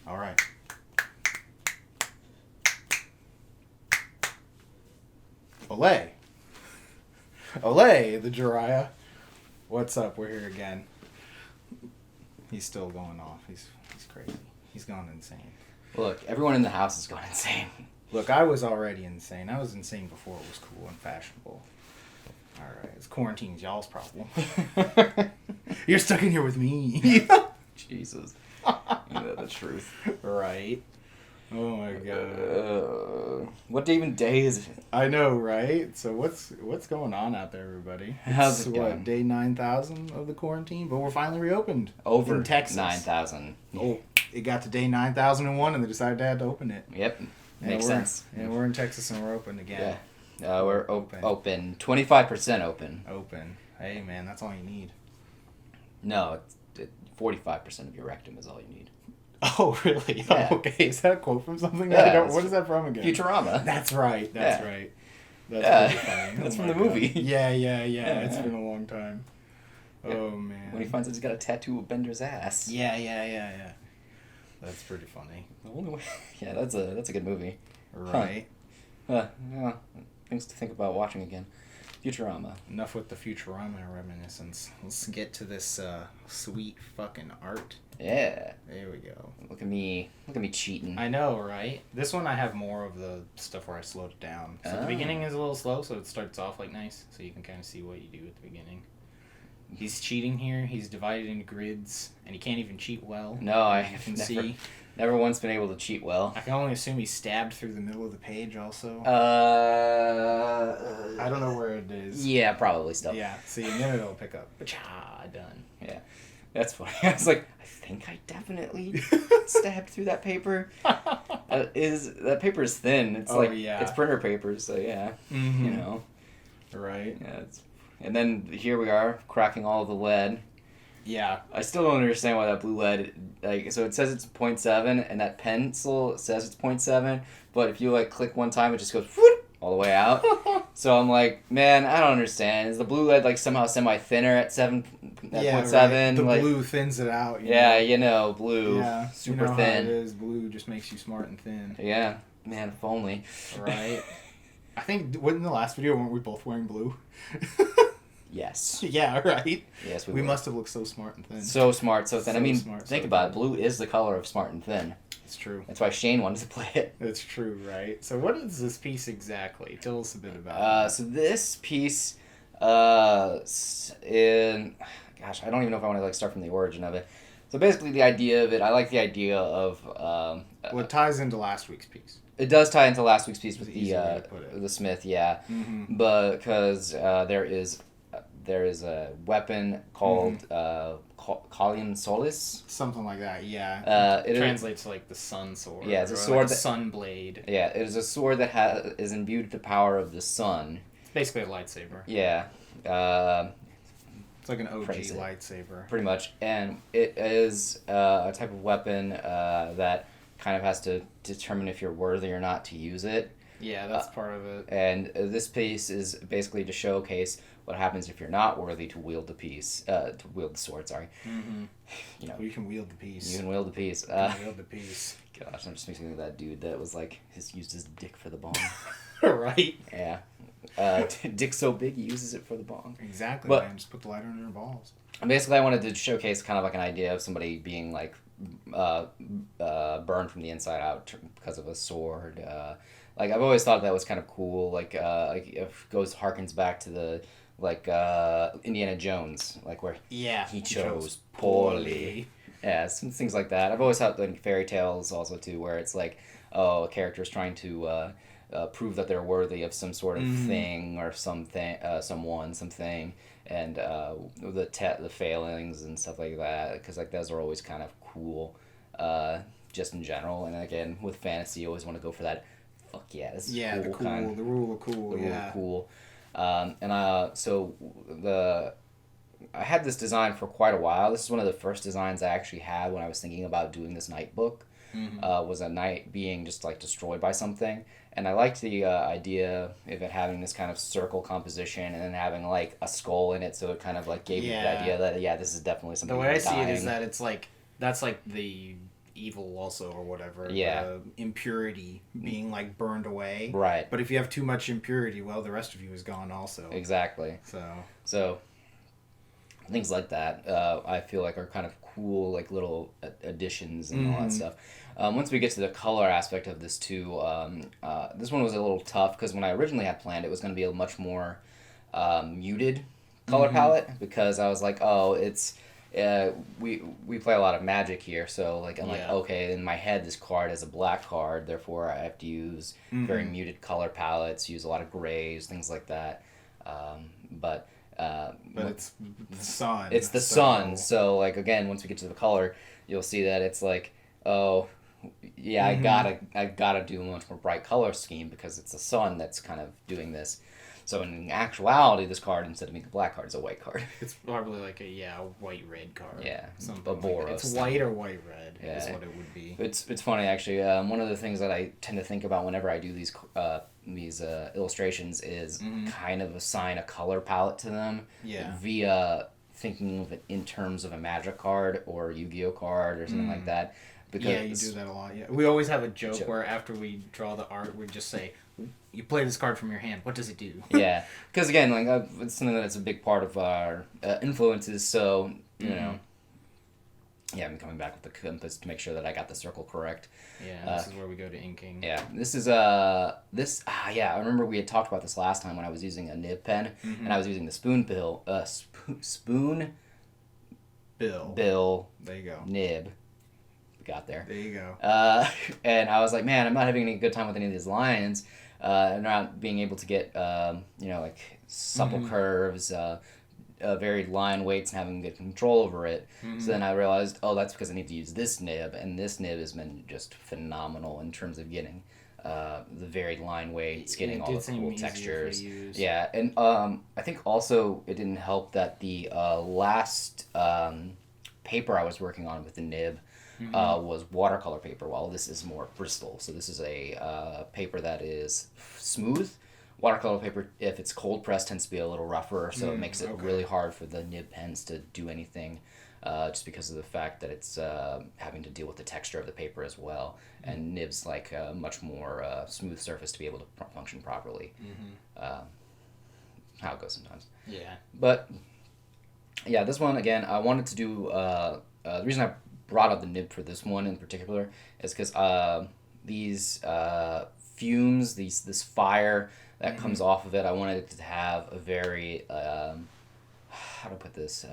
All right. Olay. Olay, the Jiraiya. What's up? We're here again. He's still going off. He's crazy. He's gone insane. Look, everyone in the house is going insane. Look, I was already insane. I was insane before it was cool and fashionable. Alright, it's quarantine's y'all's problem. You're stuck in here with me. Jesus. You know the truth. Right. Oh my god. What even day is it? I know, right? So what's going on out there, everybody? How's it what, going? day 9,000 of the quarantine? But we're finally reopened. Over in Texas. 9,000. Oh, it got to day 9,001 and they decided to have to open it. Yep. And Makes sense. And we're in Texas and we're open again. Yeah. We're open. 25% open. Open. Hey, man, that's all you need. No, 45% of your rectum is all you need. Oh, really? Yeah. Oh, okay. Is that a quote from something? Yeah, What is that from again? Futurama. That's right. That's Yeah. right. That's pretty funny. That's from my the movie. God. Yeah. It's Yeah. been a long time. Yeah. Oh, man. When he finds out he's got a tattoo of Bender's ass. Yeah. That's pretty funny. The only way. Yeah, that's a good movie. Right. Yeah, things to think about watching again. Futurama. Enough with the Futurama reminiscence. Let's get to this sweet fucking art. Yeah. There we go. Look at me cheating. I know, right? This one I have more of the stuff where I slowed it down. So the beginning is a little slow, so it starts off like nice, so you can kind of see what you do at the beginning. He's cheating here. He's divided into grids, and he can't even cheat well. No, I can never, see. Never once been able to cheat well. I can only assume he's stabbed through the middle of the page also. I don't know where it is. Yeah, probably still. Yeah, see, and then it'll pick up. Cha, done. Yeah, that's funny. I was like, I think I definitely stabbed through that paper. That paper is thin. It's it's printer paper, so yeah, Mm-hmm. you know. Right. Yeah, and then here we are cracking all the lead. Yeah. I still don't understand why that blue lead, so it says it's 0.7 and that pencil says it's 0.7, but if you click one time it just goes whoop, all the way out. So I'm like, man, I don't understand. Is the blue lead somehow semi-thinner at 7.7? Right. The blue thins it out. You know, blue. Yeah. Super you know thin. How it is. Blue just makes you smart and thin. Yeah. Man, if only. Right. I think, in the last video, weren't we both wearing blue? Yes. Yeah, right? Yes, we must have looked so smart and thin. So smart, so thin. Smart, think about it. Blue is the color of smart and thin. It's true. That's why Shane wanted to play it. That's true, right? So what is this piece exactly? Tell us a bit about it. So this piece, gosh, I don't even know if I want to start from the origin of it. So basically the idea of it, I like the idea of... well, it ties into last week's piece. It does tie into last week's piece with the Smith, yeah. Mm-hmm. But because there is a weapon called Collium Solis. Something like that, yeah. It translates to the sun sword. Yeah, it's a sword. The sun blade. Yeah, it is a sword that is imbued with the power of the sun. It's basically a lightsaber. Yeah. It's like an OG lightsaber. Pretty much. And it is a type of weapon that kind of has to determine if you're worthy or not to use it. Yeah, that's part of it. And this piece is basically to showcase what happens if you're not worthy to wield the piece, to wield the sword. Sorry. Mm-hmm. You know, you can wield the piece. You can wield the piece. Wield the piece. Gosh, I'm just thinking of that dude that was used his dick for the bong. Right. Yeah. Dick so big he uses it for the bong. Exactly. But, man. Just put the lighter in your balls. Basically, I wanted to showcase kind of an idea of somebody being burned from the inside out because of a sword. I've always thought that was kind of cool. It harkens back to the Indiana Jones, where he chose poorly. Yeah, some things like that. I've always thought fairy tales also too, where it's a character is trying to prove that they're worthy of some sort of thing or something, something, and the failings and stuff like that. Because those are always kind of cool, just in general. And again, with fantasy, you always want to go for that. Fuck yeah, this is cool. The rule of cool. Rule of cool. I had this design for quite a while. This is one of the first designs I actually had when I was thinking about doing this knight book. Was a knight being just destroyed by something, and I liked the idea of it having this kind of circle composition and then having a skull in it, so it kind of gave you the idea that this is definitely something. The way I see it is that it's that's the evil also or whatever. Yeah. The impurity being like burned away. Right. But if you have too much impurity, well, the rest of you is gone also. Exactly. So things like that, I feel like are kind of cool, like little additions and all that stuff. Once we get to the color aspect of this too, this one was a little tough because when I originally had planned, it was going to be a much more muted color palette because I was like, oh, it's we play a lot of Magic here, so like I'm like, okay, in my head this card is a black card, therefore I have to use very muted color palettes, use a lot of grays, things like that. But it's the sun. It's the sun, so like again, once we get to the color, you'll see that it's like, oh, yeah, I gotta do a much more bright color scheme because it's the sun that's kind of doing this. So in actuality, this card, instead of being a black card, is a white card. It's probably like a white-red card. Yeah, something a Boros. Like it's white or white-red is what it would be. It's funny, actually. One of the things that I tend to think about whenever I do these illustrations is kind of assign a color palette to them via thinking of it in terms of a Magic card or Yu-Gi-Oh card or something like that. Because you do that a lot. Yeah, we always have a joke where after we draw the art, we just say, "You play this card from your hand. What does it do?" Yeah, because again, like it's something that's a big part of our influences. So you know, yeah, I'm coming back with the compass to make sure that I got the circle correct. Yeah, this is where we go to inking. Yeah, this is I remember we had talked about this last time when I was using a nib pen and I was using the spoon bill. There you go. Nib. Got there. There you go. And I was like, man, I'm not having any good time with any of these lines. Not being able to get, like supple curves, varied line weights, and having good control over it. So then I realized, oh, that's because I need to use this nib, and this nib has been just phenomenal in terms of getting the varied line weights, getting all the cool textures. Yeah, and I think also it didn't help that the last paper I was working on with the nib was watercolor paper, while this is more Bristol. So this is a paper that is smooth. Watercolor paper, if it's cold pressed, tends to be a little rougher, so it makes it really hard for the nib pens to do anything, just because of the fact that it's having to deal with the texture of the paper as well. And nibs like a much more smooth surface to be able to function properly. How it goes sometimes. Yeah. But yeah, this one again, I wanted to do. The reason I brought up the nib for this one in particular is because these fumes, this fire that comes off of it, I wanted it to have a very how to put this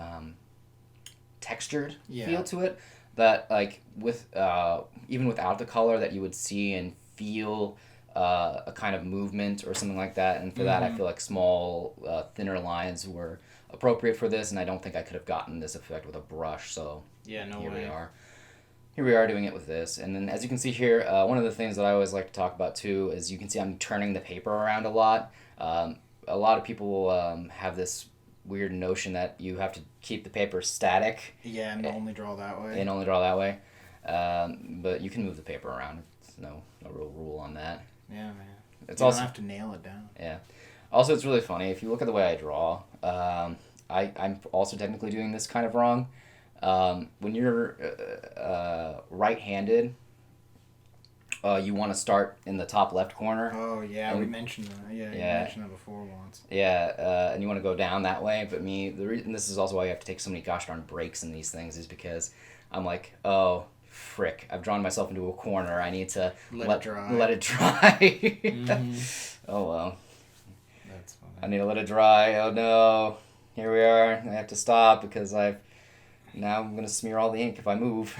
textured feel to it, that like with even without the color that you would see and feel a kind of movement or something like that. And for that, I feel like small thinner lines were appropriate for this, and I don't think I could have gotten this effect with a brush. So here we are doing it with this. And then as you can see here, one of the things that I always like to talk about too is you can see I'm turning the paper around a lot. A lot of people have this weird notion that you have to keep the paper static. Yeah, and only draw that way. But you can move the paper around. It's no real rule on that. Yeah, man. You don't have to nail it down. Yeah. Also, it's really funny. If you look at the way I draw, I'm also technically doing this kind of wrong. When you're right-handed, you want to start in the top left corner. Oh, yeah, we mentioned that. Yeah, you mentioned that before once. Yeah, and you want to go down that way. But the reason this is also why you have to take so many gosh darn breaks in these things is because I'm like, oh, frick, I've drawn myself into a corner. I need to let it dry. Oh, well. That's funny. I need to let it dry. Oh, no. Here we are. I have to stop because now I'm going to smear all the ink if I move.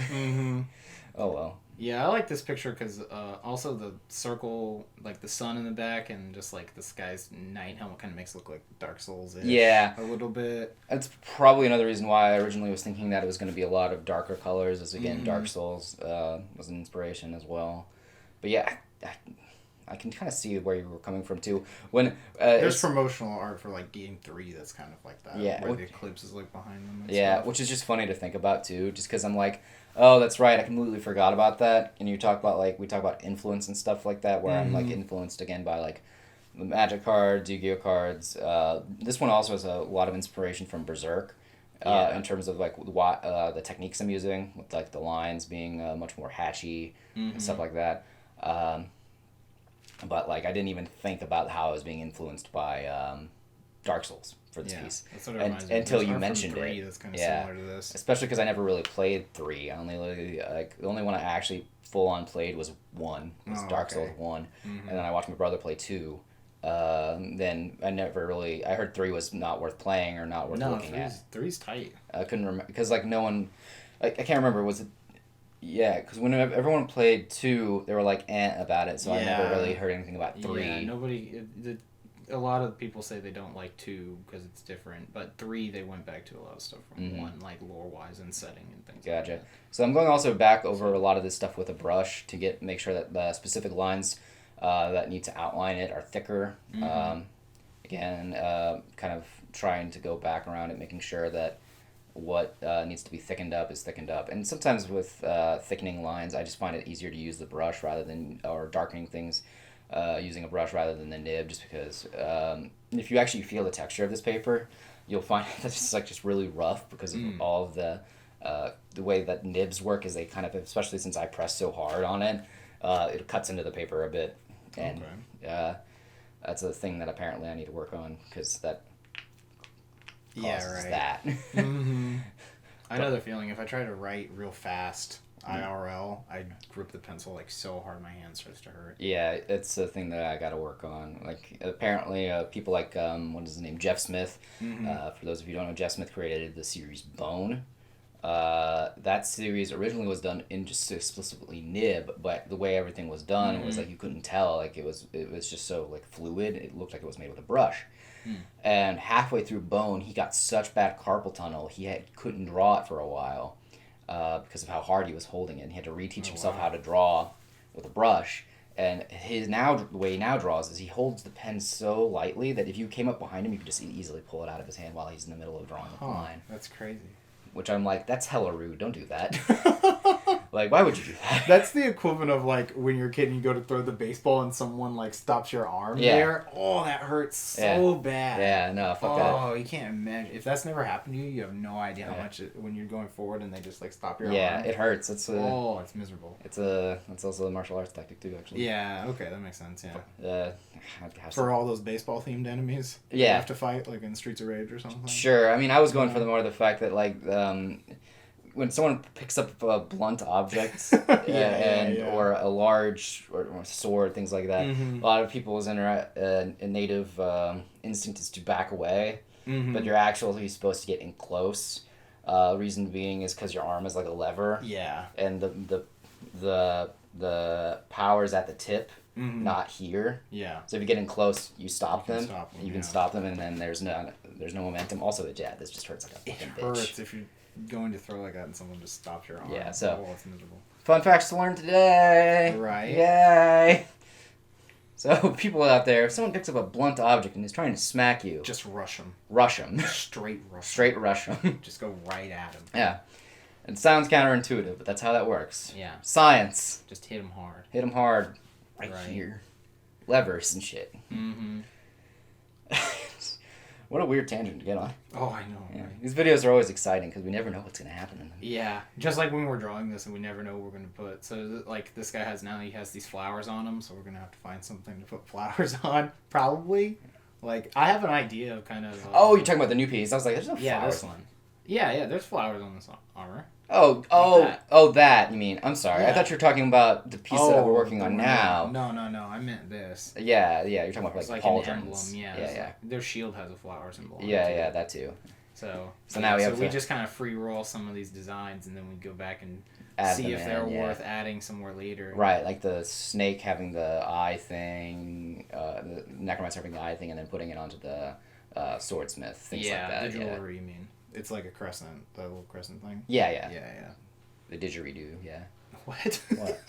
Oh, well. Yeah, I like this picture because also the circle, like the sun in the back, and just like this guy's knight helmet kind of makes it look like Dark Souls-ish. Yeah. A little bit. That's probably another reason why I originally was thinking that it was going to be a lot of darker colors, as again, Dark Souls was an inspiration as well. But yeah, I can kind of see where you were coming from too. When there's promotional art for like Game 3 that's kind of like that. Yeah. Where the eclipse is like behind them. And stuff. Which is just funny to think about too, just because I'm like, oh, that's right, I completely forgot about that. And we talk about influence and stuff like that, where I'm like influenced again by like the Magic cards, Yu-Gi-Oh cards. This one also has a lot of inspiration from Berserk. in terms of like the techniques I'm using, with like the lines being much more hatchy and stuff like that. But like I didn't even think about how I was being influenced by Dark Souls for this piece. That's what it reminds me until of. you mentioned 3, it. that's kind of similar to this. Especially because I never really played 3. I only the only one I actually full on played was 1. It was Dark Souls 1, and then I watched my brother play 2. Then I never really. I heard 3 was not worth playing or not worth looking at. 3's tight. I couldn't remember because like no one, I can't remember. Was it? Yeah, because when everyone played 2, they were like about it, so I never really heard anything about 3. Yeah, nobody. A lot of people say they don't like 2 because it's different, but 3 they went back to a lot of stuff from 1, like lore wise and setting and things. Gotcha. Like that. So I'm going also back over a lot of this stuff with a brush to make sure that the specific lines that need to outline it are thicker. Again, kind of trying to go back around it, making sure that what needs to be thickened up is thickened up. And sometimes with thickening lines, I just find it easier to use the brush or darkening things using a brush rather than the nib, just because if you actually feel the texture of this paper, you'll find that it's like just really rough because of all of the way that nibs work is they kind of, especially since I press so hard on it, it cuts into the paper a bit. And that's a thing that apparently I need to work on because that causes that. I know the feeling. If I try to write real fast IRL, I grip the pencil like so hard my hand starts to hurt. Yeah, it's a thing that I got to work on. Like apparently people like what is his name, Jeff Smith. For those of you who don't know, Jeff Smith created the series Bone. That series originally was done in just explicitly nib, but the way everything was done was like you couldn't tell. Like it was just so like fluid. It looked like it was made with a brush. And halfway through Bone, he got such bad carpal tunnel couldn't draw it for a while because of how hard he was holding it. And he had to reteach himself how to draw with a brush. And the way he now draws is he holds the pen so lightly that if you came up behind him, you could just easily pull it out of his hand while he's in the middle of drawing a line. That's crazy. Which I'm like, that's hella rude. Don't do that. Like, why would you do that? That's the equivalent of like when you're a kid and you go to throw the baseball and someone like stops your arm there. Oh, that hurts so bad. Yeah, no, fuck that. Oh, you can't imagine. If that's never happened to you, you have no idea how much when you're going forward and they just like stop your arm. Yeah, it hurts. It's miserable. It's also a martial arts tactic too, actually. Yeah, okay, that makes sense, yeah. For all those baseball themed enemies you have to fight, like in Streets of Rage or something? Sure. I mean, I was going for the fact that like when someone picks up a blunt object or a large or sword, things like that, a lot of people's native instinct is to back away, but you're actually supposed to get in close. Reason being is because your arm is like a lever. Yeah. And the power's at the tip, not here. Yeah. So if you get in close, you stop them. You can stop them, and then there's no momentum. Also, this just hurts like a fucking bitch. It hurts if you're going to throw like that and someone just stops your arm. Yeah. So. It's miserable. Fun facts to learn today. Right. Yay. So people out there, if someone picks up a blunt object and is trying to smack you, just rush them. Rush them. Straight rush. Straight rush them. Just go right at them. Yeah. It sounds counterintuitive, but that's how that works. Yeah. Science. Just hit them hard. Hit them hard. Right here. Levers and shit. What a weird tangent to get on. Oh, I know. Yeah. Right? These videos are always exciting because we never know what's going to happen in them. Yeah. Just like when we're drawing this and we never know what we're going to put. So, like, this guy he has these flowers on him, so we're going to have to find something to put flowers on, probably. Like, I have an idea of kind of... you're talking about the new piece. I was like, there's no flowers. Yeah, this one. Yeah, there's flowers on this armor. That you mean. I'm sorry. Yeah. I thought you were talking about the piece that we're working on now. No. I meant this. Yeah. You're talking about like pauldrons. An emblem, yeah. Their shield has a flower symbol. Yeah, that too. So now we just kind of free roll some of these designs, and then we go back and see if they're worth adding somewhere later. Right, like the snake having the eye thing, the necromancer having the eye thing, and then putting it onto the swordsmith. Things like that. The jewelry. You mean? It's like a crescent, the little crescent thing. Yeah. The didgeridoo, yeah. What? What?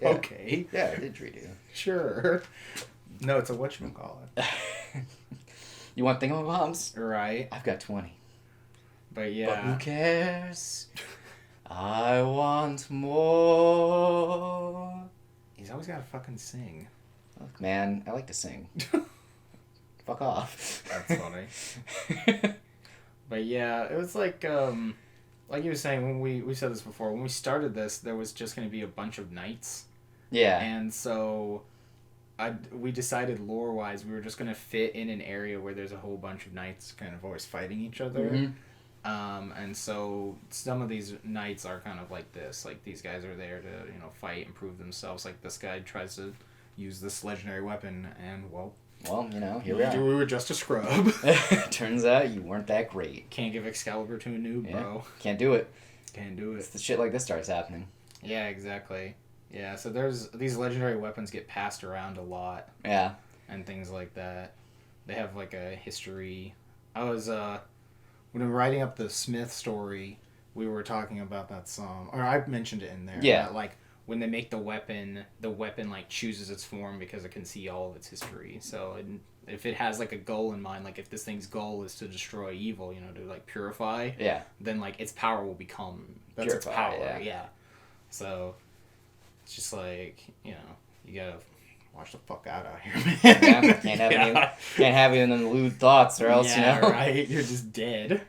Yeah. Okay. Yeah, didgeridoo. Sure. No, it's a whatchamacallit. You want thingamabombs? Right. I've got 20. But yeah. But who cares? I want more. He's always got to fucking sing. Look, man, I like to sing. Fuck off. That's funny. But yeah, it was like you were saying, when we said this before, when we started this, there was just going to be a bunch of knights. Yeah. And so we decided lore-wise we were just going to fit in an area where there's a whole bunch of knights kind of always fighting each other. Mm-hmm. And so some of these knights are kind of like this. Like, these guys are there to, fight and prove themselves. Like, this guy tries to use this legendary weapon, and, well, here we are. We were just a scrub. Turns out you weren't that great. Can't give Excalibur to a noob, bro. Can't do it. Can't do it. It's the shit like this starts happening. Yeah, exactly. Yeah, so there's these legendary weapons get passed around a lot. Yeah. And things like that. They have like a history. I was when we were writing up the Smith story, we were talking about that song, or I mentioned it in there. Yeah. That, like, when they make the weapon like chooses its form because it can see all of its history. So if it has like a goal in mind, like if this thing's goal is to destroy evil, to like purify. Yeah. Then like its power will become purify, its power. Yeah. So it's just like, you gotta watch the fuck out here, man. Yeah, can't have even them lewd thoughts, or else, right? You're just dead.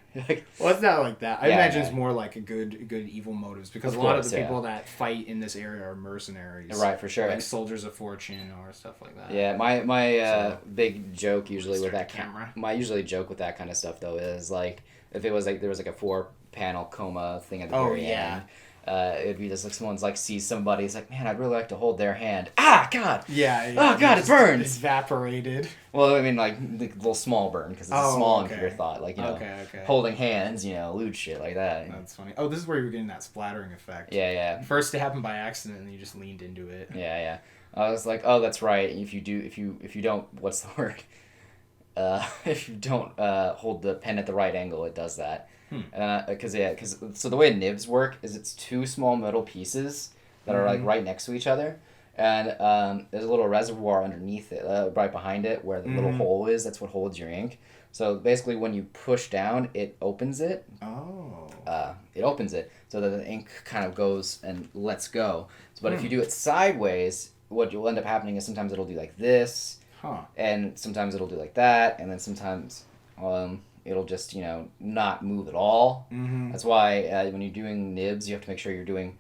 Well, it's not like that. I imagine it's more like a good evil motives, because a lot of the people that fight in this area are mercenaries. Right, for sure. Like soldiers of fortune or stuff like that. Yeah, my big joke usually with that camera. My usually joke with that kind of stuff though is like, if it was like there was like a 4-panel coma thing at the very end. It'd be just like someone's like sees somebody, it's like, man, I'd really like to hold their hand. Ah, God! Yeah. Oh, God, it burns! Evaporated. Well, I mean, like, the little small burn, because it's a small and pure thought. Like, holding hands, lewd shit like that. That's funny. Oh, this is where you were getting that splattering effect. Yeah. First it happened by accident, and then you just leaned into it. Yeah. I was like, oh, that's right. If you don't, what's the word? If you don't hold the pen at the right angle, it does that. So the way nibs work is it's 2 small metal pieces that are like right next to each other, and there's a little reservoir underneath it, right behind it, where the little hole is. That's what holds your ink. So basically, when you push down, it opens it. Oh. It opens it so that the ink kind of goes and lets go. But if you do it sideways, what will end up happening is sometimes it'll do like this, and sometimes it'll do like that, and then sometimes it'll just, not move at all. Mm-hmm. That's why when you're doing nibs, you have to make sure you're doing,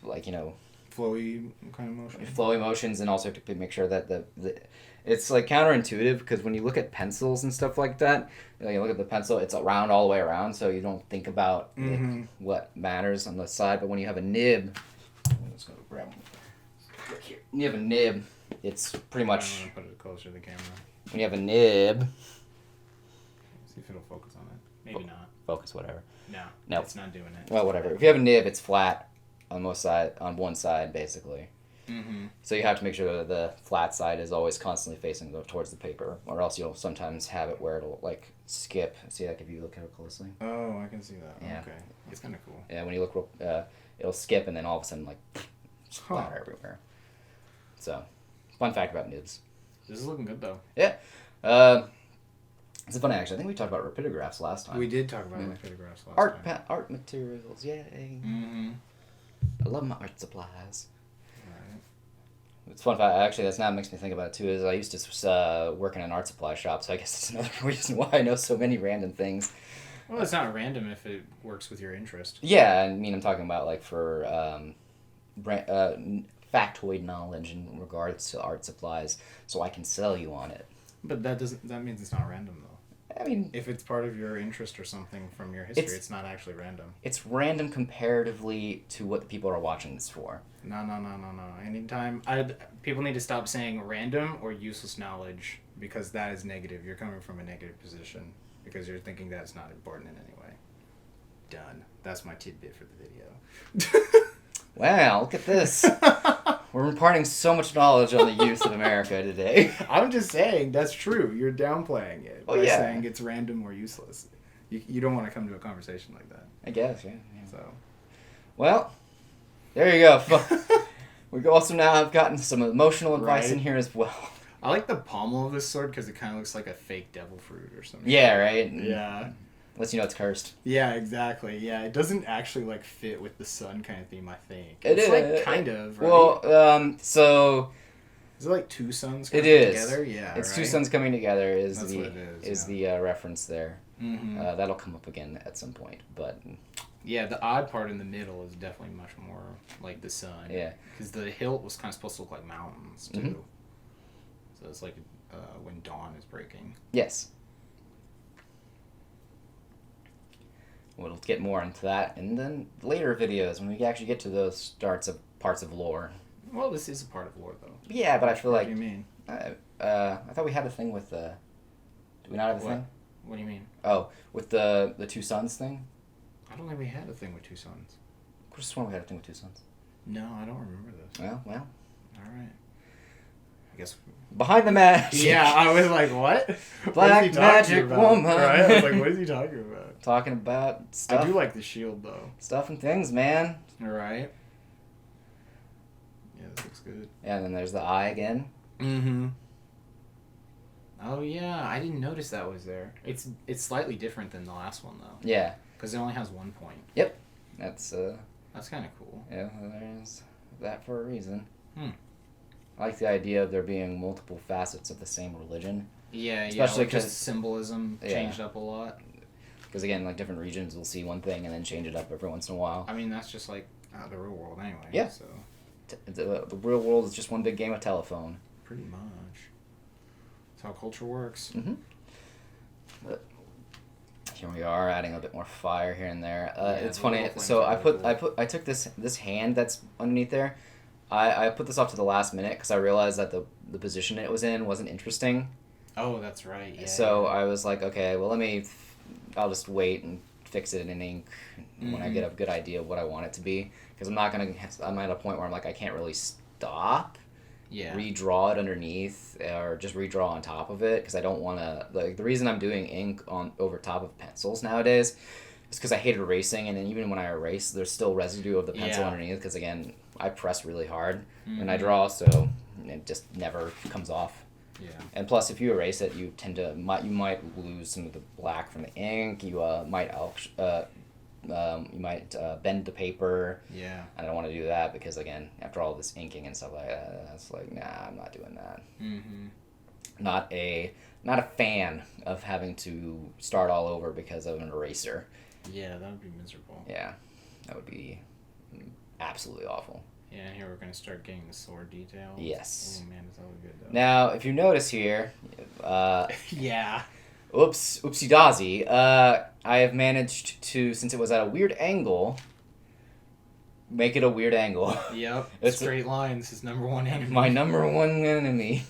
like, flowy kind of motion. Flowy motions, and also have to make sure that the it's like counterintuitive, because when you look at pencils and stuff like that, you look at the pencil, it's round all the way around, so you don't think about what matters on the side. But when you have a nib, I'm just gonna grab one. Here. When you have a nib, it's pretty much. I'm gonna put it closer to the camera. When you have a nib. See if it'll focus on it. Maybe not. Focus, whatever. No, it's not doing it. Well, whatever. If you have a nib, it's flat on one side, basically. Mm-hmm. So you have to make sure that the flat side is always constantly facing towards the paper, or else you'll sometimes have it where it'll like skip. See, like if you look at it closely. Oh, I can see that. Yeah. Okay, it's kind of cool. Yeah, when you look, it'll skip, and then all of a sudden, like, splatter everywhere. So, fun fact about nibs. This is looking good though. Yeah. It's funny, actually. I think we talked about rapidographs last time. We did talk about rapidographs last time. Art materials, yay. Mm-hmm. I love my art supplies. Right. It's fun fact. Actually, that now makes me think about it, too, is I used to work in an art supply shop, so I guess it's another reason why I know so many random things. Well, it's not random if it works with your interest. Yeah, I mean, I'm talking about, like, for factoid knowledge in regards to art supplies, so I can sell you on it. But that means it's not random, though. I mean, if it's part of your interest or something from your history, it's not actually random. It's random comparatively to what the people are watching this for. No. Anytime, people need to stop saying random or useless knowledge, because that is negative. You're coming from a negative position because you're thinking that it's not important in any way. Done. That's my tidbit for the video. Wow, look at this. We're imparting so much knowledge on the youth of America today. I'm just saying, that's true. You're downplaying it by saying it's random or useless. You don't want to come to a conversation like that. I guess, yeah. So, well, there you go. We also now have gotten some emotional advice in here as well. I like the pommel of this sword because it kind of looks like a fake devil fruit or something. Yeah, right? Yeah. Lets you know it's cursed. Yeah, exactly. Yeah, it doesn't actually like fit with the sun kind of theme, I think. It's like kind of, right? Well, so is it like 2 suns coming together? Yeah, it's right? 2 suns coming together is That's the what it is, the reference there. Mm-hmm. That'll come up again at some point, but... Yeah, the odd part in the middle is definitely much more like the sun. Yeah. Because the hilt was kind of supposed to look like mountains, too. Mm-hmm. So it's like when dawn is breaking. Yes. We'll get more into that in the later videos when we actually get to those parts of lore. Well, this is a part of lore, though. Yeah, but I feel like... What do you mean? I thought we had a thing with the... Do we not have a thing? What do you mean? Oh, with the two sons thing? I don't think we had a thing with two sons. I could have sworn we had a thing with two sons. No, I don't remember this. Well. All right. I guess... Behind the magic. Yeah, I was like, what? Black magic woman. Right? I was like, what is he talking about? Talking about stuff. I do like the shield, though. Stuff and things, man. All right. Yeah, this looks good. Yeah, and then there's the eye again. Mm-hmm. Oh, yeah. I didn't notice that was there. It's slightly different than the last one, though. Yeah. Because it only has 1 point. Yep. That's kind of cool. Yeah, there's that for a reason. Hmm. I like the idea of there being multiple facets of the same religion. Yeah, especially because symbolism changed up a lot. Because again, like different regions will see one thing and then change it up every once in a while. I mean, that's just like the real world anyway. Yeah. So the real world is just one big game of telephone. Pretty much. That's how culture works. Mm-hmm. But here we are, adding a bit more fire here and there. It's funny. So I took this hand that's underneath there. I put this off to the last minute because I realized that the position it was in wasn't interesting. Oh, that's right. Yeah. So I was like, okay, well I'll just wait and fix it in ink when I get a good idea of what I want it to be. Because I'm at a point where I'm like, I can't really stop. Yeah. Redraw it underneath or just redraw on top of it because I don't want to, like, the reason I'm doing ink over top of pencils nowadays is because I hate erasing, and then even when I erase there's still residue of the pencil underneath because again I press really hard when I draw, so it just never comes off. Yeah. And plus if you erase it you might lose some of the black from the ink. You might bend the paper. Yeah. I don't want to do that because, again, after all this inking and stuff like that, it's like, nah, I'm not doing that. Mm-hmm. Not a fan of having to start all over because of an eraser. Yeah, that would be miserable. Yeah, that would be absolutely awful. Yeah, and here we're going to start getting the sword details. Yes. Oh, man, it's all good, though. Now, if you notice here... yeah. Oopsie daisy. I have managed to, since it was at a weird angle, make it a weird angle. Yep. Straight lines, his number one enemy. My number one enemy.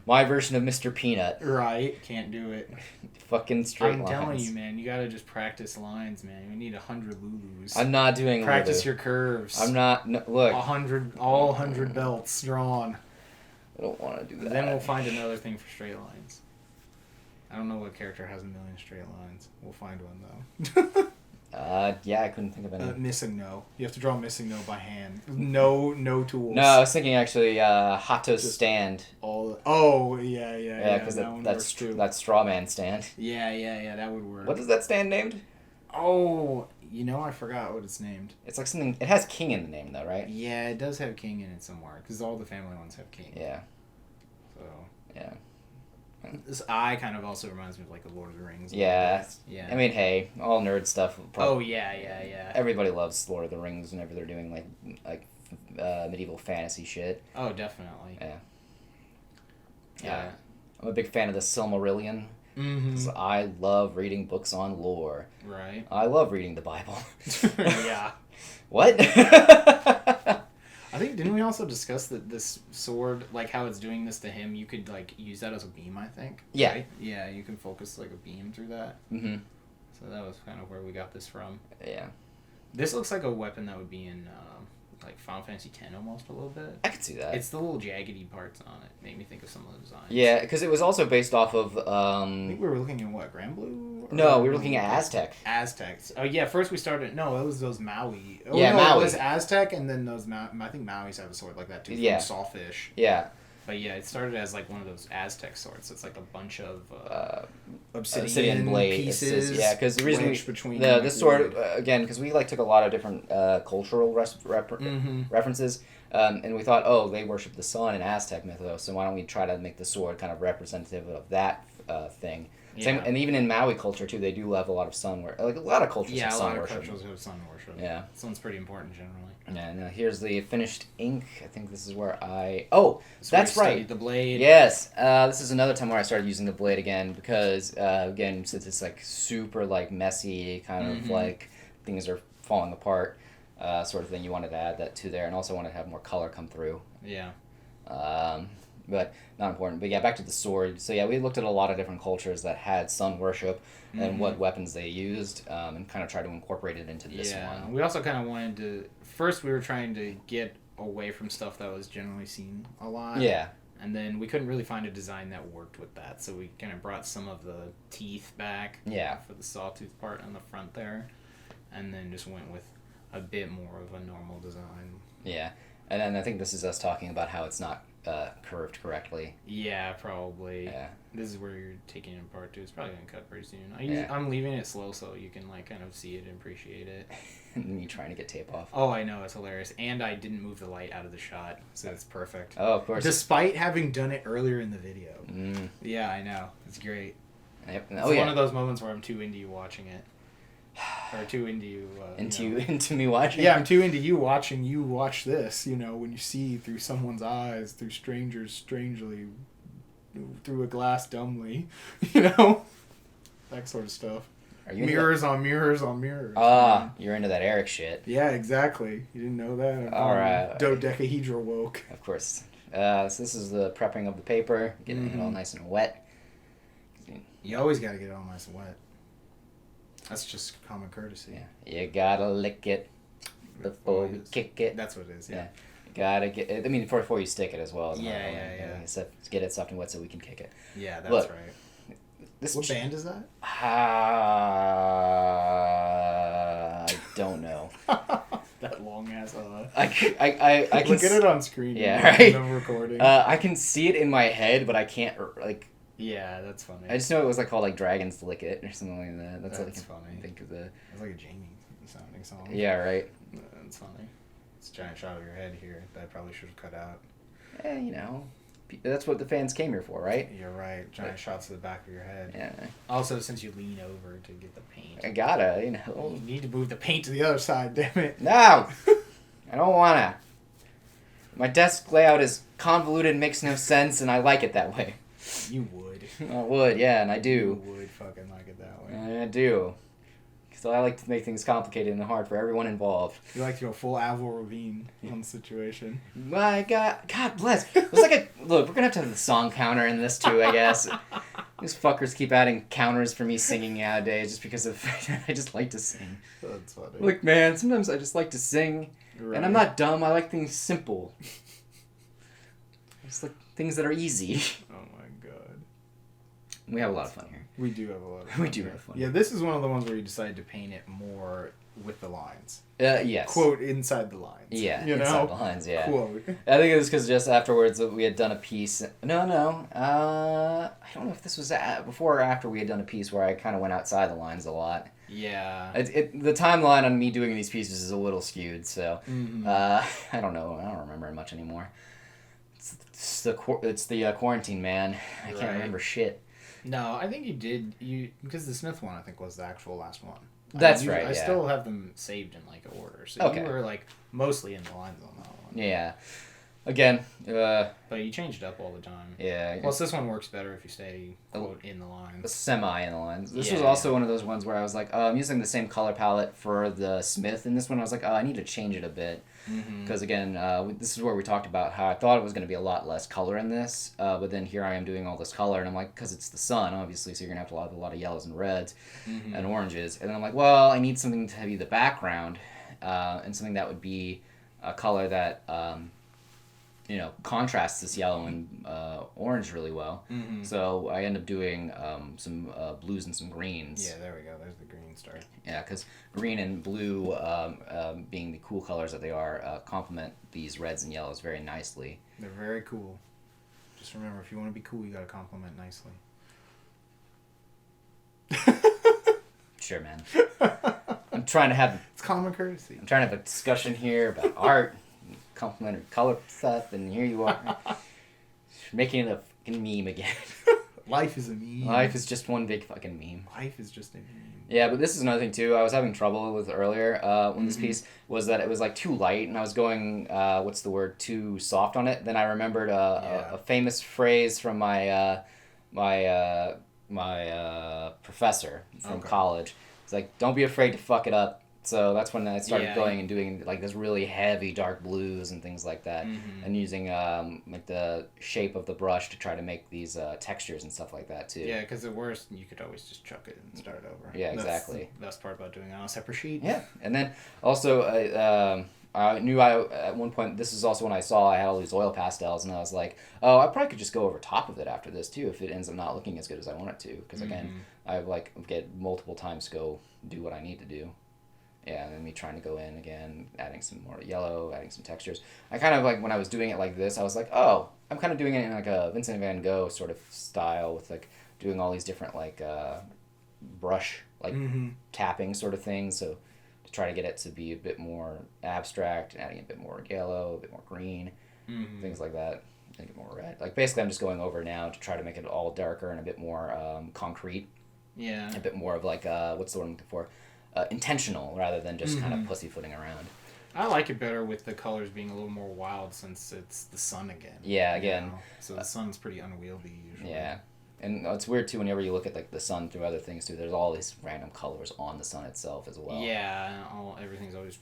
My version of Mr. Peanut. Right. Can't do it. Fucking straight lines. I'm telling you, man. You gotta just practice lines, man. You need 100 Lulus. I'm not doing Practice your curves. I'm not... No, look. 100 belts drawn. I don't want to do that. Then we'll find another thing for straight lines. I don't know what character has 1,000,000 straight lines. We'll find one, though. Yeah, I couldn't think of any. Missing no. You have to draw missing no by hand. No tools. No, I was thinking actually Hato's stand. Yeah, because that straw man stand. Yeah, that would work. What is that stand named? Oh, I forgot what it's named. It's like something... It has king in the name, though, right? Yeah, it does have king in it somewhere, because all the family ones have king. Yeah. So... Yeah. This eye kind of also reminds me of, like, the Lord of the Rings. Yeah. I mean, hey, all nerd stuff. Yeah. Everybody loves Lord of the Rings whenever they're doing, like medieval fantasy shit. Oh, definitely. Yeah. I'm a big fan of the Silmarillion. Mm-hmm. 'Cause I love reading books on lore. Right. I love reading the Bible. Yeah. What? I think, didn't we also discuss that this sword, like how it's doing this to him, you could like use that as a beam, I think? Yeah. Right? Yeah, you can focus like a beam through that. Mm-hmm. So that was kind of where we got this from. Yeah. This looks like a weapon that would be in like Final Fantasy X almost a little bit. I could see that. It's the little jaggedy parts on it. Made me think of some of the designs. Yeah, because it was also based off of... I think we were looking at what, Grand Blue? No, we were looking at Aztec. Aztecs. Oh, yeah, first we started... No, it was those Maui. Oh, yeah, no, Maui. It was Aztec, and then those... I think Maui's have a sword like that, too, from Sawfish. Yeah. But yeah, it started as like one of those Aztec swords. It's like a bunch of obsidian blade pieces. Yeah, because the reason this sword again, because we like took a lot of different cultural references, and we thought, oh, they worship the sun in Aztec mythos, so why don't we try to make the sword kind of representative of that thing? Same, and even in Maui culture too, they do have a lot of sun worship. Like a lot of cultures have sun worship. Yeah, a lot of cultures have sun worship. Yeah. This one's pretty important generally. Yeah, now here's the finished ink. I think this is where that's right. The blade. Yes, this is another time where I started using the blade again because, again, since it's like super like messy, kind of like things are falling apart, sort of thing. You wanted to add that to there, and also wanted to have more color come through. Yeah. But not important. But yeah, back to the sword. So yeah, we looked at a lot of different cultures that had sun worship and what weapons they used, and kind of tried to incorporate it into this one. We also kind of wanted to. First, we were trying to get away from stuff that was generally seen a lot. Yeah. And then we couldn't really find a design that worked with that, so we kind of brought some of the teeth back. Yeah. For the sawtooth part on the front there, and then just went with a bit more of a normal design. Yeah, and then I think this is us talking about how it's not curved correctly. Yeah, probably. Yeah. This is where you're taking it apart too. It's probably gonna cut pretty soon. Yeah. I'm leaving it slow so you can like kind of see it and appreciate it. Me trying to get tape off. Oh, I know, it's hilarious. And I didn't move the light out of the shot, so it's perfect. Oh, of course. Despite having done it earlier in the video. Mm. Yeah, I know. It's great. Yep. It's one of those moments where I'm too into you watching it. Or too into you. Into me watching? Yeah, I'm too into you watching you watch this, when you see through someone's eyes, through strangers strangely, through a glass dumbly, that sort of stuff. Are you mirrors on mirrors on mirrors. You're into that Eric shit. Yeah, exactly. You didn't know that? All right. Dodecahedral woke. Of course. So this is the prepping of the paper, getting it all nice and wet. You always got to get it all nice and wet. That's just common courtesy. Yeah. You gotta lick it before we kick it. That's what it is, yeah. You gotta get it. I mean, before you stick it as well. Yeah. Get it soft and wet so we can kick it. Yeah, that's right. What band is that? I don't know. That long ass. I can look at it on screen. Yeah, right. No recording. I can see it in my head, but I can't like. Yeah, that's funny. I just know it was like called like Dragons Lick It or something like that. That's funny. Think of the. It's like a Jamie sounding song. Yeah, right. That's funny. It's a giant shot of your head here that I probably should have cut out. That's what the fans came here for, right? You're right. Giant shots of the back of your head. Yeah. Also, since you lean over to get the paint. I gotta, You need to move the paint to the other side, damn it. No! I don't wanna. My desk layout is convoluted, makes no sense, and I like it that way. You would. I would, yeah, and I do. You would fucking like it that way. I do. So I like to make things complicated and hard for everyone involved. You like to go full Avril Lavigne on the situation. My God bless. It was like look, we're gonna have to have the song counter in this too, I guess. These fuckers keep adding counters for me singing nowadays just because of I just like to sing. That's funny. Look, man, sometimes I just like to sing, and I'm not dumb. I like things simple. I just like things that are easy. Oh my God. We have a lot of fun here. We do have a lot of fun. We do have fun. Yeah, this is one of the ones where you decide to paint it more with the lines. Yes. Quote, inside the lines. Yeah, inside the lines, yeah. Quote. I think it was because just afterwards we had done a piece. No. I don't know if this was before or after we had done a piece where I kind of went outside the lines a lot. Yeah. The timeline on me doing these pieces is a little skewed, so I don't know. I don't remember much anymore. It's the quarantine, man. I can't remember shit. No, I think you did. Because the Smith one, I think, was the actual last one. That's right. I still have them saved in like order, so you were like mostly in the lines on that one. Yeah. Again. But you change it up all the time. Yeah. Plus, this one works better if you stay quote in the lines. Semi in the lines. This was also one of those ones where I was like, I'm using the same color palette for the Smith, and this one I was like, I need to change it a bit. Because again, this is where we talked about how I thought it was going to be a lot less color in this, but then here I am doing all this color, and I'm like, because it's the sun, obviously, so you're going to have to have a lot of yellows and reds and oranges. And then I'm like, well, I need something to be the background, and something that would be a color that, contrasts this yellow and orange really well. So I end up doing some blues and some greens. Yeah, there we go. There's the green start. Yeah, because green and blue, being the cool colors that they are, complement these reds and yellows very nicely. They're very cool. Just remember, if you want to be cool, you got to compliment nicely. Sure, man. I'm trying to have... It's common courtesy. I'm trying to have a discussion here about art, complimentary color stuff, and here you are. Making it a fucking meme again. Life is a meme. Life is just one big fucking meme. Life is just a meme. Yeah, but this is another thing too. I was having trouble with earlier when this piece was that it was like too light, and I was going too soft on it. Then I remembered a famous phrase from my professor from college. It's like, don't be afraid to fuck it up. So that's when I started going and doing like this really heavy dark blues and things like that, and using like the shape of the brush to try to make these textures and stuff like that too. Yeah, because at worst you could always just chuck it and start over. Yeah, exactly. That's the best part about doing it on a separate sheet. Yeah, and then also I knew at one point, this is also when I saw I had all these oil pastels, and I was like, oh, I probably could just go over top of it after this too if it ends up not looking as good as I want it to, because again, I like get multiple times to go do what I need to do. Yeah, and then me trying to go in again, adding some more yellow, adding some textures. I kind of like, when I was doing it like this, I was like, oh, I'm kind of doing it in like a Vincent van Gogh sort of style with like doing all these different like brush, like tapping sort of things. So to try to get it to be a bit more abstract, adding a bit more yellow, a bit more green, things like that. Make it more red. Like basically I'm just going over now to try to make it all darker and a bit more concrete. Yeah. A bit more of like, what's the word I'm looking for? Intentional rather than just kind of pussyfooting around. I like it better with the colors being a little more wild since it's the sun again. Yeah, again. You know? So the sun's pretty unwieldy usually. Yeah. And it's weird too whenever you look at like the sun through other things too. There's all these random colors on the sun itself as well. Yeah, everything's always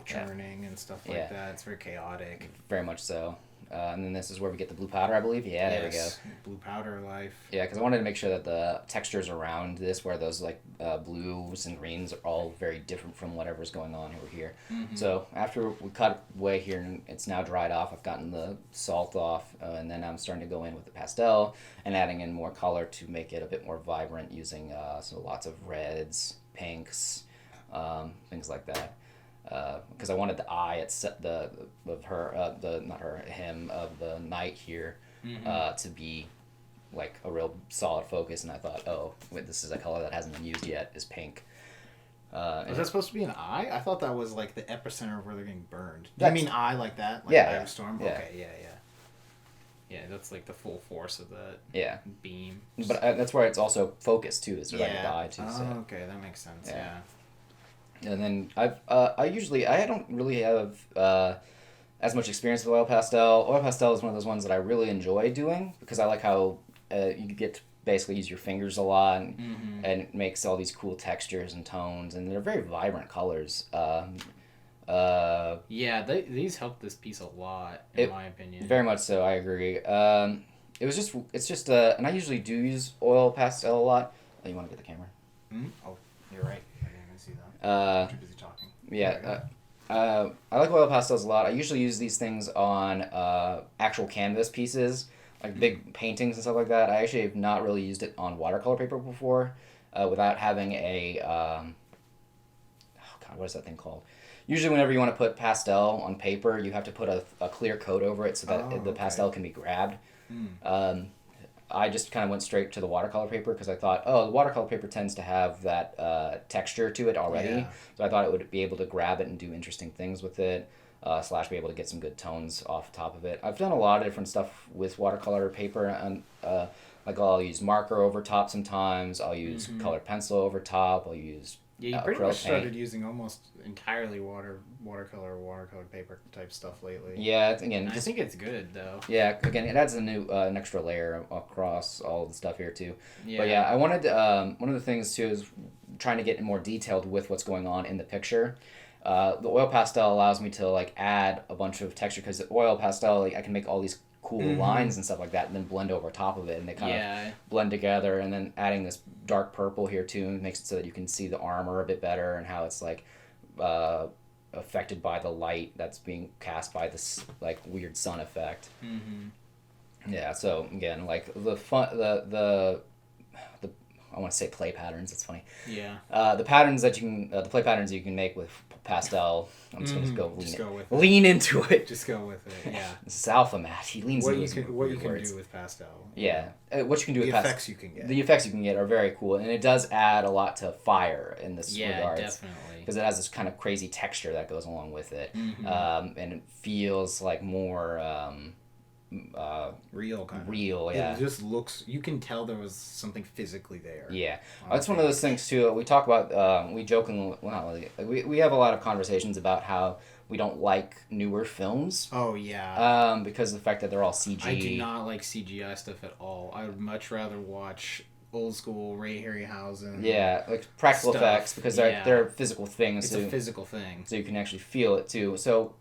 churning and stuff like that. It's very chaotic. Very much so. And then this is where we get the blue powder, I believe. Yeah, there we go. Blue powder life. Yeah, because I wanted to make sure that the textures around this, where those like blues and greens are all very different from whatever's going on over here. So after we cut away here and it's now dried off, I've gotten the salt off, and then I'm starting to go in with the pastel and adding in more color to make it a bit more vibrant using so lots of reds, pinks, things like that. Because I wanted the eye of the knight here to be like a real solid focus, and I thought, oh, wait, this is a color that hasn't been used yet, is pink. Was that supposed to be an eye? I thought that was like the epicenter of where they're getting burned. Do you mean eye like that? Like yeah. Storm? Yeah. Okay, yeah. Yeah, that's like the full force of that beam. But that's where it's also focused too, is right at the eye too. Oh, so. okay, that makes sense, yeah. And then I don't really have as much experience with oil pastel. Oil pastel is one of those ones that I really enjoy doing because I like how you get to basically use your fingers a lot and it makes all these cool textures and tones, and they're very vibrant colors. These help this piece a lot, in my opinion. Very much so, I agree. It's just and I usually do use oil pastel a lot. Oh, you want to get the camera? Oh, you're right. See that. I'm too busy talking. Yeah, I like oil pastels a lot. I usually use these things on actual canvas pieces, like big paintings and stuff like that. I actually have not really used it on watercolor paper before, without having a what is that thing called? Usually, whenever you want to put pastel on paper, you have to put a clear coat over it so that the pastel can be grabbed. I just kind of went straight to the watercolor paper because I thought, the watercolor paper tends to have that texture to it already. Yeah. So I thought it would be able to grab it and do interesting things with it, / be able to get some good tones off the top of it. I've done a lot of different stuff with watercolor paper, and like I'll use marker over top sometimes. I'll use colored pencil over top. I'll use you pretty much started using almost entirely watercolor paper type stuff lately. Yeah, I think it's good though. Yeah, again, it adds an extra layer across all the stuff here too. Yeah. But yeah, I wanted one of the things too is trying to get more detailed with what's going on in the picture. The oil pastel allows me to like add a bunch of texture because the oil pastel, like I can make all these cool lines and stuff like that and then blend over top of it, and they kind of blend together. And then adding this dark purple here too makes it so that you can see the armor a bit better and how it's like affected by the light that's being cast by this like weird sun effect. Yeah, so again, like the I want to say play patterns. It's funny. Yeah. The patterns that you can, the play patterns you can make with pastel. I'm just gonna lean into it. Just go with it. Yeah. This is Alpha Matt. He leans into what you can do with pastel. Yeah. What you can do with pastel. The effects you can get. The effects you can get are very cool, and it does add a lot to fire in this regards. Yeah, definitely. Because it has this kind of crazy texture that goes along with it, and it feels like more. real kind of. Real, yeah. It just looks. You can tell there was something physically there. Yeah, that's one of those things too. We talk about. We jokingly. Well, we have a lot of conversations about how we don't like newer films. Oh yeah. Because of the fact that they're all CG. I do not like CGI stuff at all. I would much rather watch old school Ray Harryhausen. Yeah, like practical effects because they're physical things. It's a physical thing. So you can actually feel it too. So,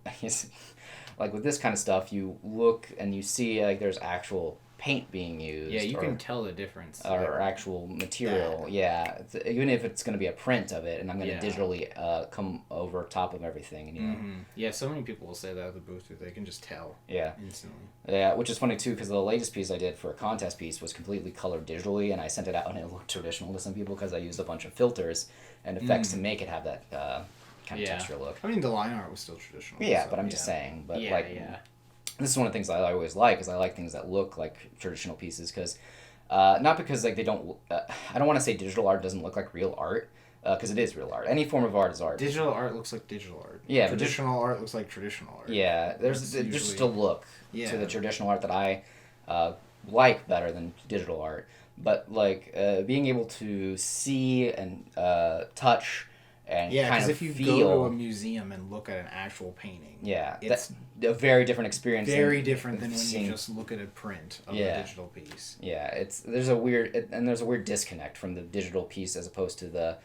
like with this kind of stuff, you look and you see like there's actual paint being used. Yeah, you can tell the difference. Or actual material. Yeah, even if it's going to be a print of it, and I'm going to digitally come over top of everything. And, you know. Yeah, so many people will say that at the booth. They can just tell. Yeah. Instantly. Yeah, which is funny too, because the latest piece I did for a contest piece was completely colored digitally, and I sent it out and it looked traditional to some people because I used a bunch of filters and effects to make it have that kind of texture look. I mean, the line art was still traditional. Yeah, but I'm just saying. But this is one of the things I always like, is I like things that look like traditional pieces, because not because like they don't. I don't want to say digital art doesn't look like real art, because it is real art. Any form of art is art. Digital art looks like digital art. Yeah, traditional art looks like traditional art. Yeah, there's just a look to the traditional art that I like better than digital art. But like being able to see and touch. And because if you go to a museum and look at an actual painting, it's a very different experience. Very different than when you just look at a print of a digital piece. Yeah, there's a weird disconnect from the digital piece as opposed to the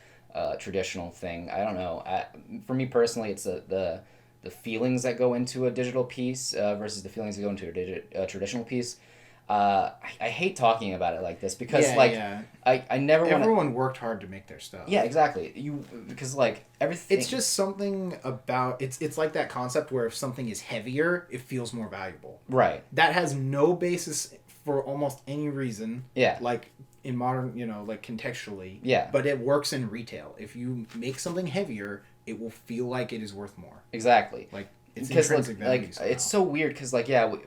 traditional thing. I don't know. For me personally, it's the feelings that go into a digital piece versus the feelings that go into a traditional piece. I hate talking about it like this because I never want. Everyone worked hard to make their stuff. Yeah, exactly. Because like everything. It's just something about it's like that concept where if something is heavier, it feels more valuable. Right. That has no basis for almost any reason. Yeah. Like in modern, like contextually. Yeah. But it works in retail. If you make something heavier, it will feel like it is worth more. Exactly. Like it's because intrinsic value. It's so weird because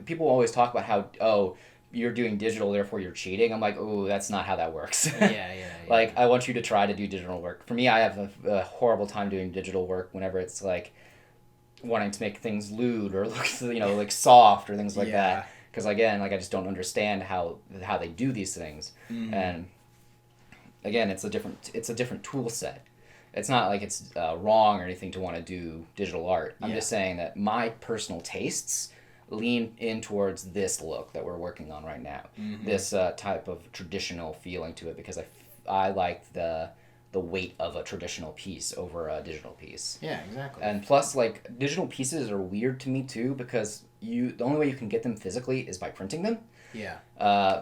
people always talk about how you're doing digital, therefore you're cheating. I'm like, oh, that's not how that works. Yeah. Like, I want you to try to do digital work. For me, I have a horrible time doing digital work whenever it's, like, wanting to make things lewd or look, like, soft or things like that. Because, again, like, I just don't understand how they do these things. Mm-hmm. And, again, it's a different tool set. It's not like it's wrong or anything to want to do digital art. I'm just saying that my personal tastes lean in towards this look that we're working on right now. Mm-hmm. This type of traditional feeling to it, because I like the weight of a traditional piece over a digital piece. Yeah, exactly. And plus, like, digital pieces are weird to me too, because the only way you can get them physically is by printing them. Yeah.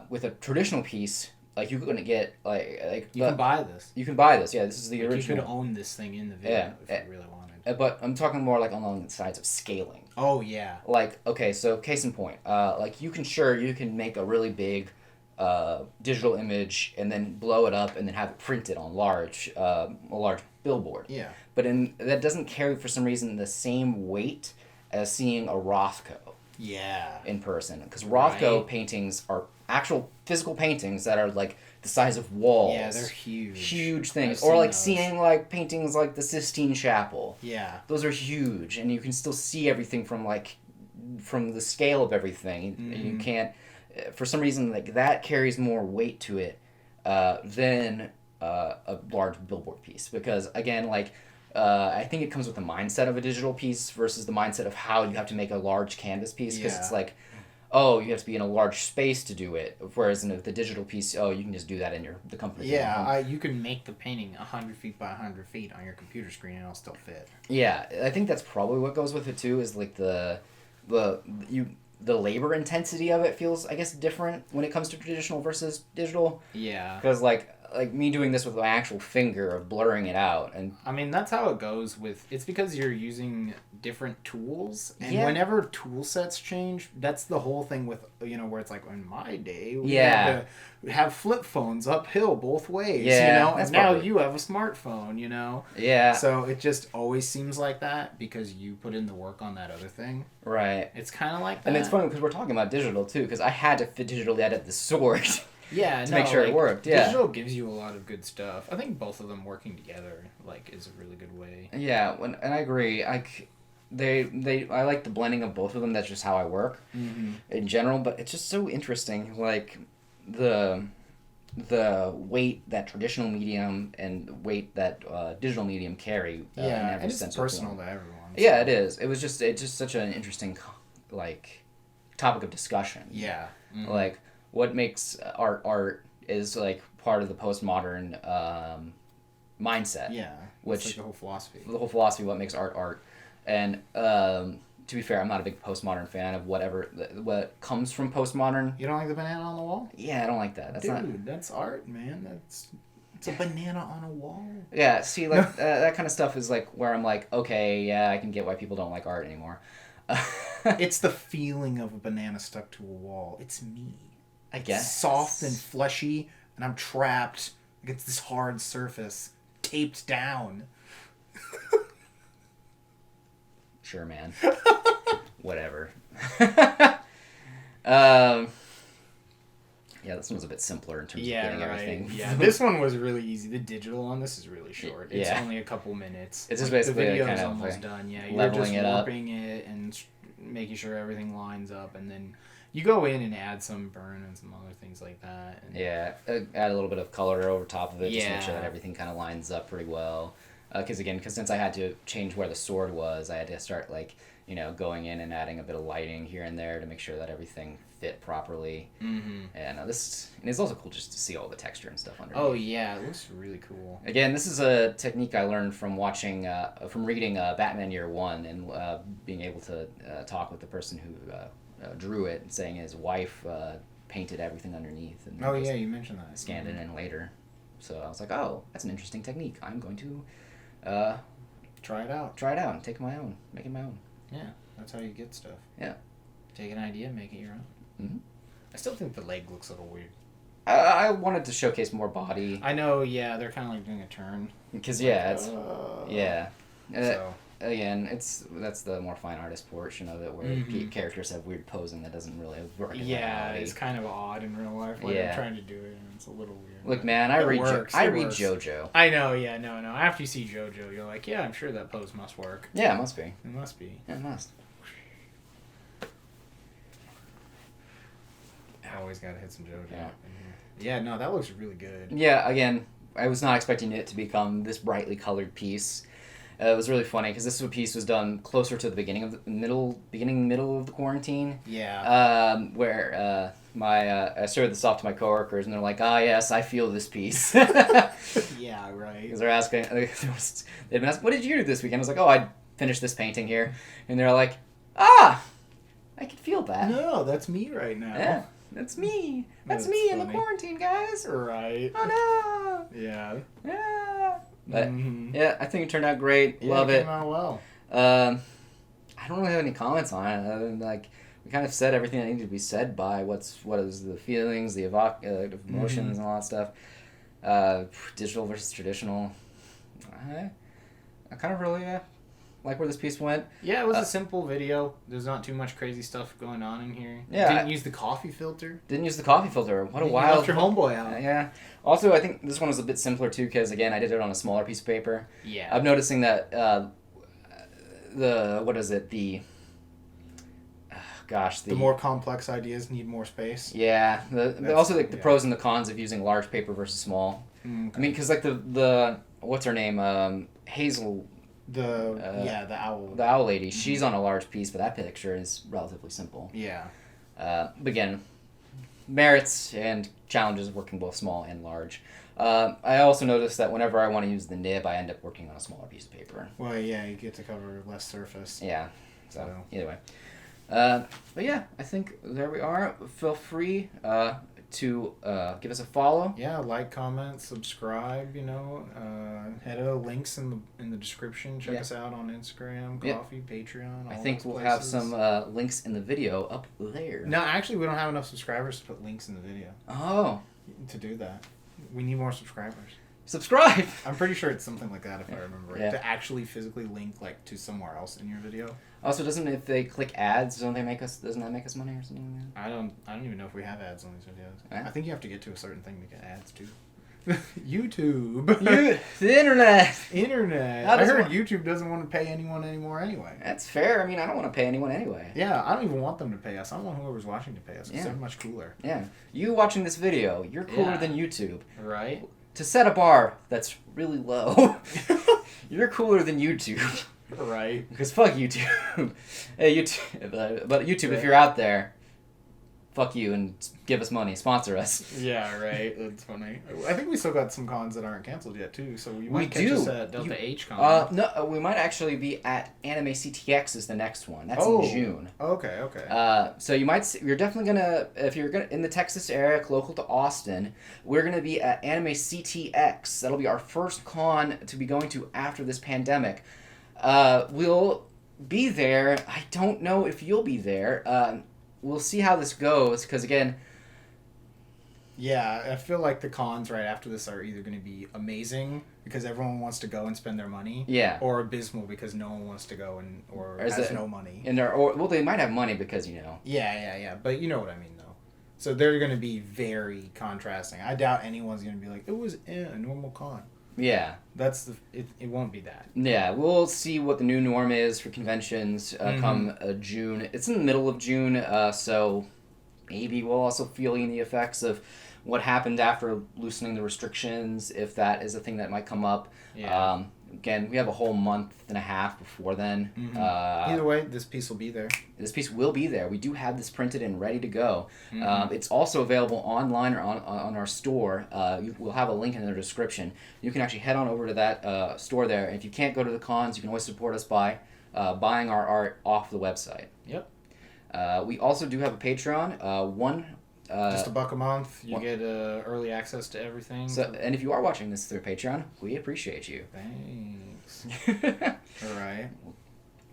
With a traditional piece, like, you're gonna get like you can buy this. You can buy this. Yeah, this is the original. You could own this thing in the video if you really wanted. But I'm talking more like along the sides of scaling. Oh yeah. Like, okay, so case in point, like you can make a really big digital image and then blow it up and then have it printed on a large billboard. Yeah. But that doesn't carry for some reason the same weight as seeing a Rothko. Yeah. In person, because Rothko paintings are actual physical paintings that are like the size of walls. Yeah, they're huge. Huge things. Or like seeing like paintings like the Sistine Chapel. Yeah. Those are huge, and you can still see everything from the scale of everything. Mm-hmm. You can't, for some reason, like that carries more weight to it than a large billboard piece. Because again, like I think it comes with the mindset of a digital piece versus the mindset of how you have to make a large canvas piece. Because it's like, oh, you have to be in a large space to do it. Whereas in the digital piece, you can just do that in the comfort of your home. You can make the painting 100 feet by 100 feet on your computer screen and it'll still fit. Yeah, I think that's probably what goes with it too. Is like the labor intensity of it feels, I guess, different when it comes to traditional versus digital. Yeah. Because like me doing this with my actual finger of blurring it out, and I mean that's how it goes with. It's because you're using different tools, and whenever tool sets change, that's the whole thing with where it's like in my day we had to have flip phones uphill both ways, and now you have a smartphone, Yeah. So it just always seems like that because you put in the work on that other thing. Right. It's kind of like that. And it's funny because we're talking about digital too, because I had to digitally edit the sword. Yeah, to make sure it worked. Yeah, digital gives you a lot of good stuff. I think both of them working together is a really good way. Yeah, and I agree. I like the blending of both of them. That's just how I work in general. But it's just so interesting, like the weight that traditional medium and weight that digital medium carry. In every and sense it's personal to everyone. So. Yeah, it is. It's just such an interesting like topic of discussion. Yeah. Mm-hmm. Like what makes art is like part of the postmodern mindset. Yeah. Which like the whole philosophy. The whole philosophy of what makes art. And to be fair, I'm not a big postmodern fan of what comes from postmodern. You don't like the banana on the wall? Yeah, I don't like that. That's art, man. It's a banana on a wall. Yeah, see, like that kind of stuff is like where I'm like, okay, yeah, I can get why people don't like art anymore. It's the feeling of a banana stuck to a wall. It's me. I guess. It's soft and fleshy, and I'm trapped against this hard surface, taped down. Sure, man. Whatever. Yeah, this one was a bit simpler in terms of getting everything. Yeah, this one was really easy. The digital on this is really short. It's only a couple minutes. It's just basically the video's kind of almost done. Yeah, leveling you're it just up, warping it and making sure everything lines up, and then you go in and add some burn and some other things like that. And add a little bit of color over top of it just to make sure that everything kind of lines up pretty well. Because since I had to change where the sword was, I had to start going in and adding a bit of lighting here and there to make sure that everything fit properly. Mm-hmm. And it's also cool just to see all the texture and stuff underneath. Oh yeah, it looks really cool. Again, this is a technique I learned from reading Batman Year One and being able to talk with the person who drew it and saying his wife painted everything underneath. And you mentioned that. Scanned it in later. So I was like, oh, that's an interesting technique. I'm going to try it out and make it my own. Yeah, that's how you get stuff. Yeah. Take an idea, make it your own. Mm-hmm. I still think the leg looks a little weird. I wanted to showcase more body. I know, yeah, they're kind of like doing a turn. Because, So. Again, that's the more fine artist portion of it, where characters have weird posing that doesn't really work in reality. It's kind of odd in real life. I'm trying to do it, and it's a little weird. Look, man, I read JoJo. I know, yeah, no. After you see JoJo, you're like, yeah, I'm sure that pose must work. Yeah, it must be. It must be. Yeah, it must. I always gotta hit some JoJo. Yeah, no, that looks really good. Yeah, again, I was not expecting it to become this brightly colored piece. It was really funny because this piece was done closer to the middle of the quarantine. Yeah. Where I showed this off to my coworkers and they're like, "Ah, yes, I feel this piece." Yeah, right. Because they're asking, they've been asking, "What did you do this weekend?" I was like, "Oh, I finished this painting here," and they're like, "Ah, I can feel that." No, that's me right now. Yeah, that's me. That's me funny. In the quarantine, guys. Right. Oh no. Yeah. Yeah. But yeah, I think it turned out great. Yeah, Love it it. Came out well. I don't really have any comments on it. Other than, we kind of said everything that needed to be said by what is the feelings, the emotions, and all that stuff. Digital versus traditional. I kind of really like where this piece went. Yeah, it was a simple video. There's not too much crazy stuff going on in here. Yeah, Didn't use the coffee filter. What a wild. Left your homeboy out. Yeah. Also, I think this one was a bit simpler too, because again, I did it on a smaller piece of paper. Yeah. I'm noticing that the more complex ideas need more space. Yeah. The pros and the cons of using large paper versus small. Okay. I mean, because the what's her name, Hazel. The owl. The owl lady. Mm-hmm. She's on a large piece, but that picture is relatively simple. Yeah. But again, merits and challenges of working both small and large. I also noticed that whenever I want to use the nib, I end up working on a smaller piece of paper. Well, yeah, you get to cover less surface. Yeah. So either way. But yeah, I think there we are. Feel free to give us a follow. Yeah, like, comment, subscribe. Head to links in the description. Check us out on Instagram, Coffee, Patreon. I think we'll have some links in the video up there. No, actually, we don't have enough subscribers to put links in the video. Oh, to do that, we need more subscribers. Subscribe. I'm pretty sure it's something like that if I remember right. To actually physically link to somewhere else in your video. Also, if they click ads, doesn't that make us money or something like that? I don't even know if we have ads on these videos. I think you have to get to a certain thing to get ads too. YouTube. The internet. I heard YouTube doesn't want to pay anyone anymore anyway. That's fair. I mean, I don't want to pay anyone anyway. Yeah, I don't even want them to pay us. I want whoever's watching to pay us because they're much cooler. Yeah. You watching this video, you're cooler than YouTube. Right. To set a bar that's really low, you're cooler than YouTube. Right. Because fuck YouTube. Hey, YouTube. But YouTube, if you're out there, fuck you and give us money. Sponsor us. Yeah, right. That's funny. I think we still got some cons that aren't canceled yet, too. So you might catch us at Delta H Con. No, we might actually be at Anime CTX is the next one. That's in June. Okay. So you're definitely gonna, if you're gonna in the Texas area, local to Austin, we're gonna be at Anime CTX. That'll be our first con to be going to after this pandemic. We'll be there. I don't know if you'll be there. We'll see how this goes, because again... Yeah, I feel like the cons right after this are either going to be amazing, because everyone wants to go and spend their money, or abysmal, because no one wants to go or has no money. Well, they might have money because, Yeah, but you know what I mean, though. So they're going to be very contrasting. I doubt anyone's going to be like, it was a normal con. Yeah. It won't be that. Yeah, we'll see what the new norm is for conventions come June. It's in the middle of June, so maybe we'll also feeling the effects of what happened after loosening the restrictions, if that is a thing that might come up. Yeah. Again, we have a whole month and a half before then. Either way, this piece will be there. This piece will be there. We do have this printed and ready to go. It's also available online or on our store. We'll have a link in the description. You can actually head on over to that store there. And if you can't go to the cons, you can always support us by buying our art off the website. Yep. We also do have a Patreon. Just $1 a month. You get early access to everything. So, and if you are watching this through Patreon, we appreciate you. Thanks. All right.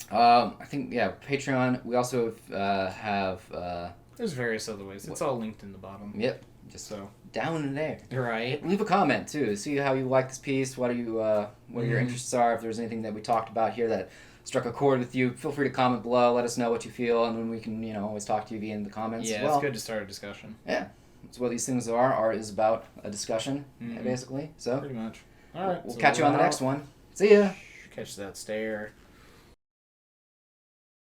I think, Patreon. We also have... There's various other ways. It's all linked in the bottom. Yep. Just so down in there. Right. Leave a comment, too. See how you like this piece. What your interests are. If there's anything that we talked about here that struck a chord with you, feel free to comment below. Let us know what you feel, and then we can, always talk to you via in the comments as well. Yeah, it's good to start a discussion. Yeah. That's what these things are. Art is about a discussion, basically. So pretty much. All right. We'll catch you on the next one. See ya. Catch that stare.